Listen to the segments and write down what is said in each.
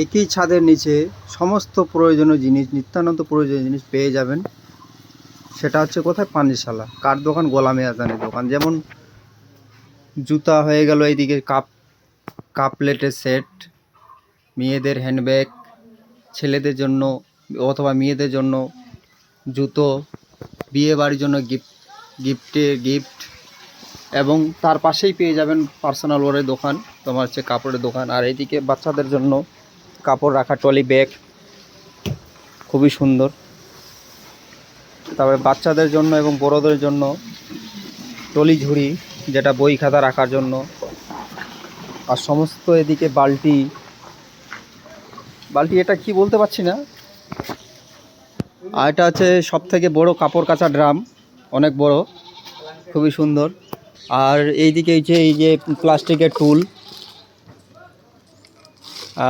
একই ছাদের নিচে সমস্ত প্রয়োজনীয় জিনিস, নিত্যানন্ত প্রয়োজনীয় জিনিস পেয়ে যাবেন। সেটা হচ্ছে কোথায়? পানিশালা। কার দোকান? গোলাম ইয়াজানের দোকান। যেমন জুতা হয়ে গেল, এইদিকে কাপ প্লেটের সেট, মেয়েদের হ্যান্ডব্যাগ, ছেলেদের জন্য অথবা মেয়েদের জন্য জুতো, বিয়ে বাড়ির জন্য গিফট, এবং তার পাশেই পেয়ে যাবেন পার্সোনাল ওয়ারের দোকান, তোমার হচ্ছে কাপড়ের দোকান। আর এইদিকে বাচ্চাদের জন্য কাপড় রাখা ট্রলি ব্যাগ, খুবই সুন্দর। তারপরে বাচ্চাদের জন্য এবং বড়দের জন্য ট্রলি ঝুড়ি, যেটা বই খাতা রাখার জন্য। আর সমস্ত এদিকে বালতি, এটা কি বলতে পারছি না। আর এটা হচ্ছে সব থেকে বড় কাপড় কাচা ড্রাম, অনেক বড়, খুবই সুন্দর। আর এইদিকে এই যে প্লাস্টিকের টুল,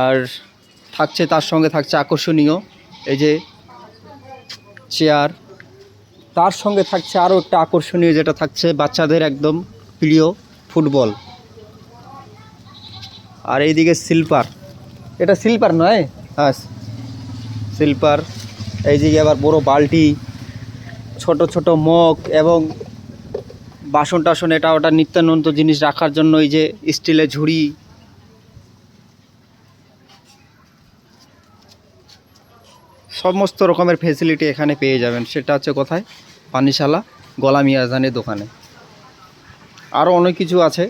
আর থাকছে তার সঙ্গে থাকছে আকর্ষণীয় এই যে চেয়ার। তার সঙ্গে থাকছে আরও একটা আকর্ষণীয়, যেটা থাকছে বাচ্চাদের একদম প্রিয় ফুটবল। আর এইদিকে স্লিপার, এটা স্লিপার নয়, হ্যাঁ স্লিপার। এইদিকে আবার বড় বালতি, ছোট ছোট মগ এবং বাসন টাসন, এটা ওটা নিত্যানন্ত জিনিস রাখার জন্য এই যে স্টিলের ঝুড়ি। সমস্ত রকমের ফেসিলিটি এখানে পেয়ে যাবেন। সেটা হচ্ছে কোথায়? পানিশালা গোলাম ইয়াজানের দোকানে। আরও অনেক কিছু আছে।